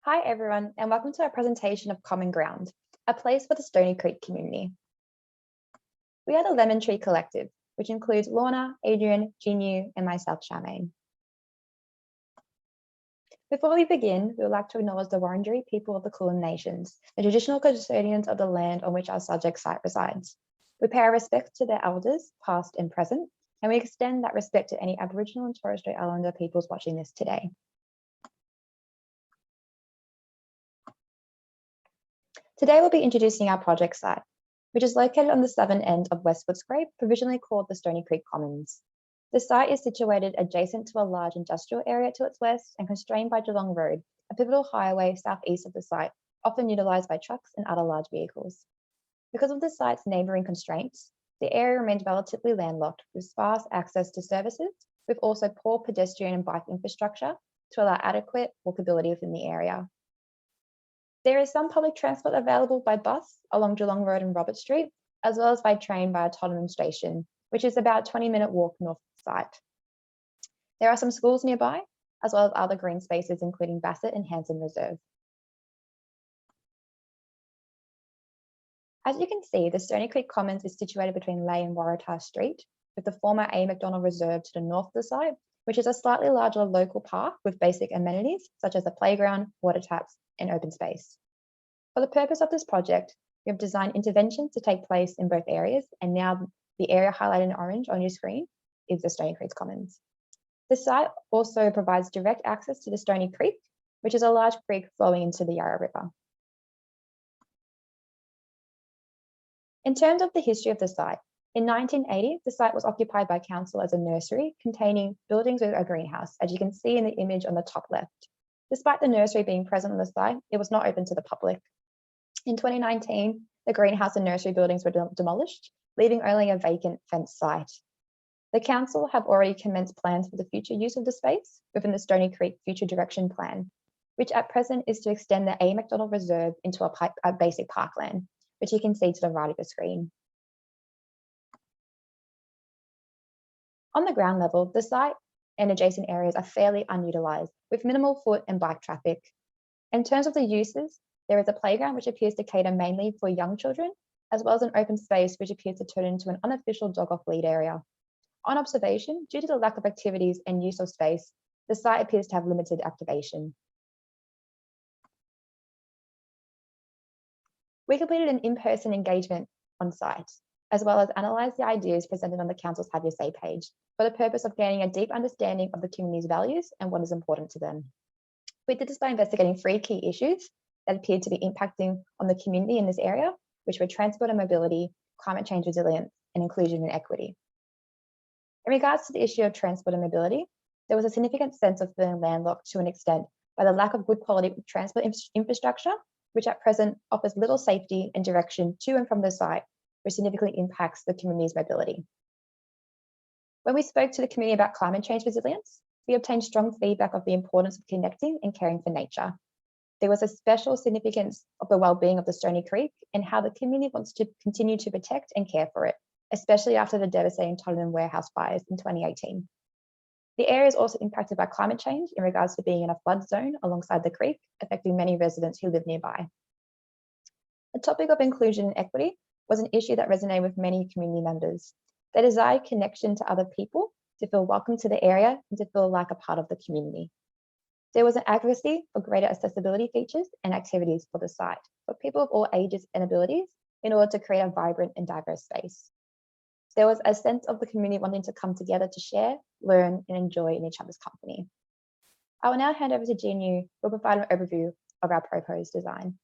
Hi everyone, and welcome to our presentation of Common Ground, a place for the Stony Creek community. We are the Lemon Tree Collective, which includes Lorna, Adrian, Jinyu, and myself, Charmaine. Before we begin, we would like to acknowledge the Wurundjeri people of the Kulin Nations, the traditional custodians of the land on which our subject site resides. We pay our respects to their elders, past and present, and we extend that respect to any Aboriginal and Torres Strait Islander peoples watching this today. Today we'll be introducing our project site, which is located on the southern end of West Footscray, provisionally called the Stony Creek Commons. The site is situated adjacent to a large industrial area to its west and constrained by Geelong Road, a pivotal highway southeast of the site, often utilised by trucks and other large vehicles. Because of the site's neighbouring constraints, the area remains relatively landlocked with sparse access to services, with also poor pedestrian and bike infrastructure to allow adequate walkability within the area. There is some public transport available by bus along Geelong Road and Robert Street, as well as by train via Tottenham Station, which is about a 20-minute walk north of the site. There are some schools nearby, as well as other green spaces, including Bassett and Hanson Reserve. As you can see, the Stony Creek Commons is situated between Lae and Waratah Street, with the former A. McDonald Reserve to the north of the site, which is a slightly larger local park with basic amenities such as a playground, water taps, and open space. For the purpose of this project, we have designed interventions to take place in both areas, and now the area highlighted in orange on your screen is the Stony Creek Commons. The site also provides direct access to the Stony Creek, which is a large creek flowing into the Yarra River. In terms of the history of the site, in 1980, the site was occupied by council as a nursery containing buildings with a greenhouse, as you can see in the image on the top left. Despite the nursery being present on the site, it was not open to the public. In 2019, the greenhouse and nursery buildings were demolished, leaving only a vacant fenced site. The council have already commenced plans for the future use of the space within the Stony Creek Future Direction Plan, which at present is to extend the A. McDonald Reserve into a basic parkland, which you can see to the right of the screen. On the ground level, the site and adjacent areas are fairly unutilised, with minimal foot and bike traffic. In terms of the uses, there is a playground which appears to cater mainly for young children, as well as an open space which appears to turn into an unofficial dog-off lead area. On observation, due to the lack of activities and use of space, the site appears to have limited activation. We completed an in-person engagement on site, as well as analysed the ideas presented on the Council's Have Your Say page for the purpose of gaining a deep understanding of the community's values and what is important to them. We did this by investigating 3 key issues that appeared to be impacting on the community in this area, which were transport and mobility, climate change resilience, and inclusion and equity. In regards to the issue of transport and mobility, there was a significant sense of feeling landlocked to an extent by the lack of good quality transport infrastructure, which at present offers little safety and direction to and from the site, which significantly impacts the community's mobility. When we spoke to the community about climate change resilience, we obtained strong feedback of the importance of connecting and caring for nature. There was a special significance of the well-being of the Stony Creek and how the community wants to continue to protect and care for it, especially after the devastating Tottenham warehouse fires in 2018. The area is also impacted by climate change in regards to being in a flood zone alongside the creek, affecting many residents who live nearby. The topic of inclusion and equity was an issue that resonated with many community members. They desired connection to other people, to feel welcome to the area, and to feel like a part of the community. There was an advocacy for greater accessibility features and activities for the site for people of all ages and abilities in order to create a vibrant and diverse space. There was a sense of the community wanting to come together to share, learn, and enjoy in each other's company. I will now hand over to Jinyu, who will provide an overview of our proposed design.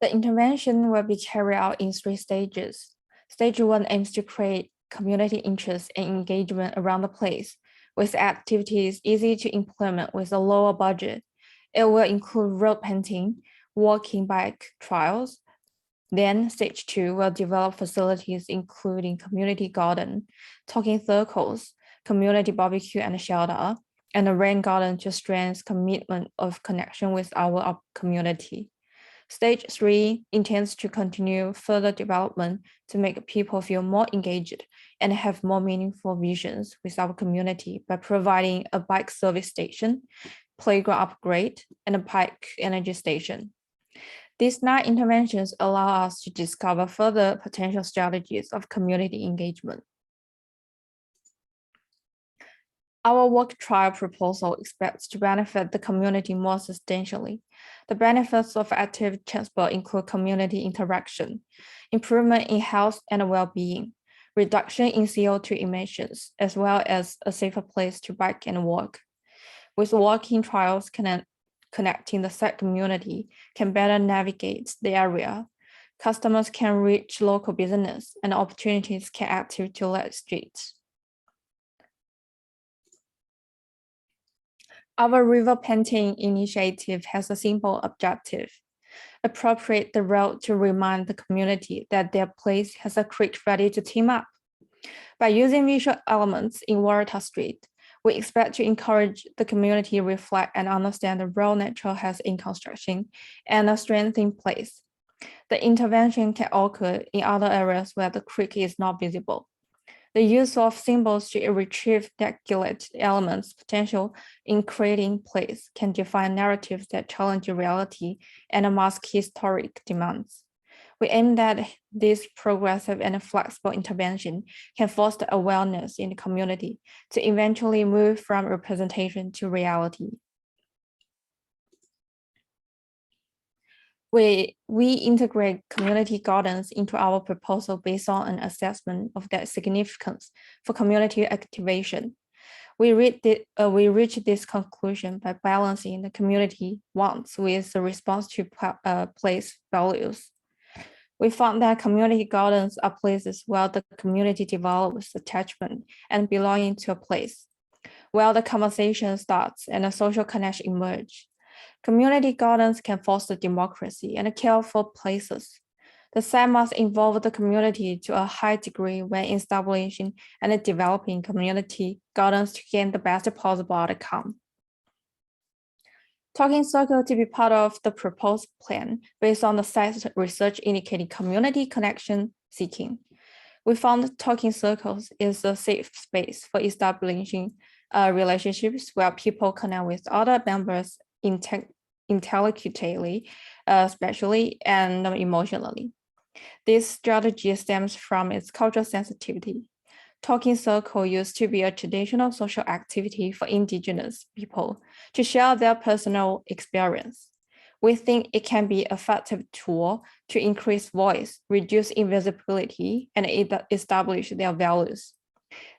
The intervention will be carried out in 3 stages. Stage 1 aims to create community interest and engagement around the place, with activities easy to implement with a lower budget. It will include road painting, walking bike trials. Then stage 2 will develop facilities including community garden, talking circles, community barbecue and shelter, and a rain garden to strengthen commitment of connection with our community. Stage 3 intends to continue further development to make people feel more engaged and have more meaningful visions with our community by providing a bike service station, playground upgrade, and a bike energy station. These 9 interventions allow us to discover further potential strategies of community engagement. Our work trial proposal expects to benefit the community more substantially. The benefits of active transport include community interaction, improvement in health and well-being, reduction in CO2 emissions, as well as a safer place to bike and walk. With walking trials connecting the site community can better navigate the area. Customers can reach local business and opportunities can active to let streets. Our river painting initiative has a simple objective: appropriate the road to remind the community that their place has a creek ready to team up. By using visual elements in Waratah Street, we expect to encourage the community to reflect and understand the role nature has in construction and a strengthening place. The intervention can occur in other areas where the creek is not visible. The use of symbols to retrieve calculate elements' potential in creating place can define narratives that challenge reality and mask historic demands. We aim that this progressive and flexible intervention can foster awareness in the community to eventually move from representation to reality. We integrate community gardens into our proposal based on an assessment of their significance for community activation. We reach this conclusion by balancing the community wants with the response to place values. We found that community gardens are places where the community develops attachment and belonging to a place, where the conversation starts and a social connection emerge. Community gardens can foster democracy and care for places. The site must involve the community to a high degree when establishing and developing community gardens to gain the best possible outcome. Talking circle to be part of the proposed plan based on the site's research indicating community connection seeking. We found talking circles is a safe space for establishing relationships where people connect with other members intellectually, spatially, and emotionally. This strategy stems from its cultural sensitivity. Talking circle used to be a traditional social activity for Indigenous people to share their personal experience. We think it can be an effective tool to increase voice, reduce invisibility, and establish their values.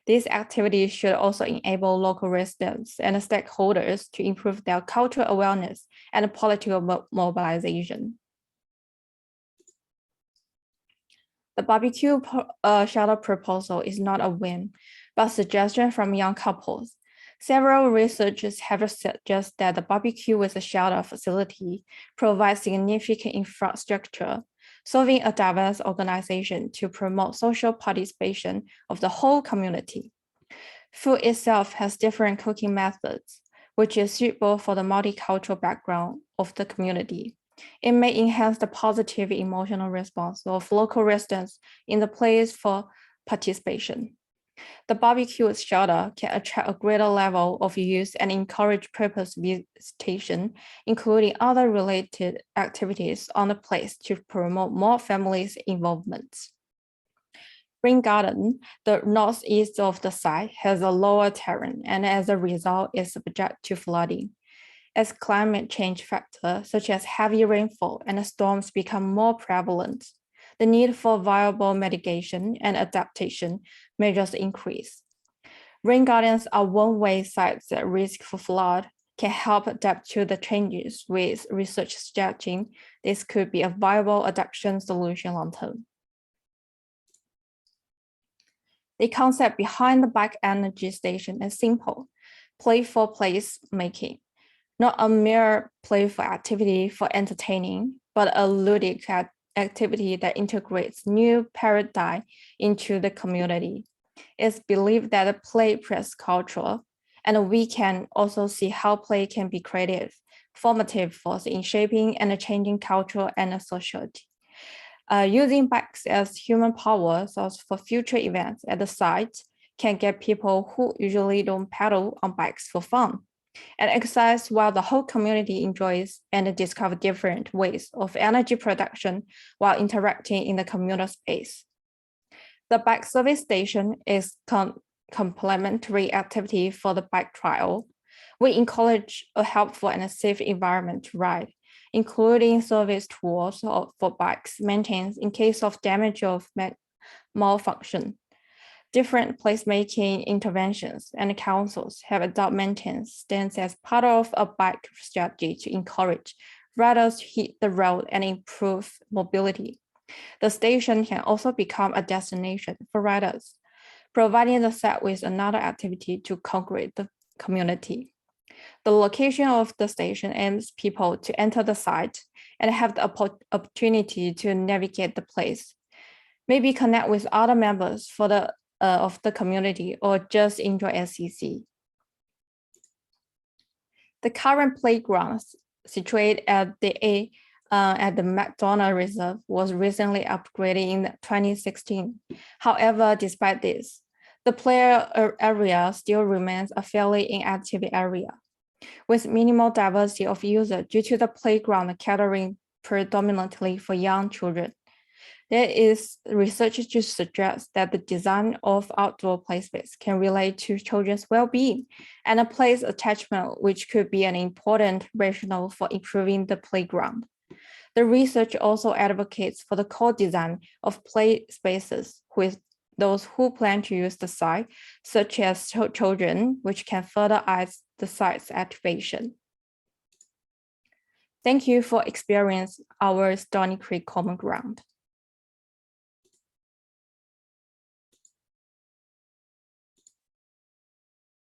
These activities should also enable local residents and stakeholders to improve their cultural awareness and political mobilization. The barbecue shelter proposal is not a win, but a suggestion from young couples. Several researchers have suggested that the barbecue with a shelter facility provides significant infrastructure, serving a diverse organization to promote social participation of the whole community. Food itself has different cooking methods, which is suitable for the multicultural background of the community. It may enhance the positive emotional response of local residents in the place for participation. The barbecue shelter can attract a greater level of use and encourage purpose visitation, including other related activities on the place to promote more families' involvement. Spring Garden, the northeast of the site, has a lower terrain and as a result is subject to flooding. As climate change factors such as heavy rainfall and storms become more prevalent, the need for viable mitigation and adaptation measures increase. Rain gardens are one-way sites that risk for flood can help adapt to the changes, with research suggesting this could be a viable adaptation solution long-term. The concept behind the bike energy station is simple: playful placemaking. Not a mere playful activity for entertaining, but a ludic activity that integrates new paradigm into the community. It's believed that the play press culture, and we can also see how play can be creative, formative force in shaping and changing culture and society. Using bikes as human power source for future events at the site can get people who usually don't pedal on bikes for fun and exercise while the whole community enjoys and discover different ways of energy production while interacting in the communal space. The bike service station is complementary activity for the bike trial. We encourage a helpful and a safe environment to ride, including service tools for bikes maintained in case of damage or malfunction. Different placemaking interventions and councils have adopted maintenance stance as part of a bike strategy to encourage riders to hit the road and improve mobility. The station can also become a destination for riders, providing the site with another activity to congregate the community. The location of the station aims people to enter the site and have the opportunity to navigate the place, maybe connect with other members of the community or just enjoy SCC. The current playground situated at the McDonald Reserve was recently upgraded in 2016. However, despite this, the play area still remains a fairly inactive area, with minimal diversity of users due to the playground catering predominantly for young children. There is research to suggest that the design of outdoor play space can relate to children's well-being and a place attachment, which could be an important rationale for improving the playground. The research also advocates for the co-design of play spaces with those who plan to use the site, such as children, which can further aid the site's activation. Thank you for experiencing our Stony Creek Common Ground.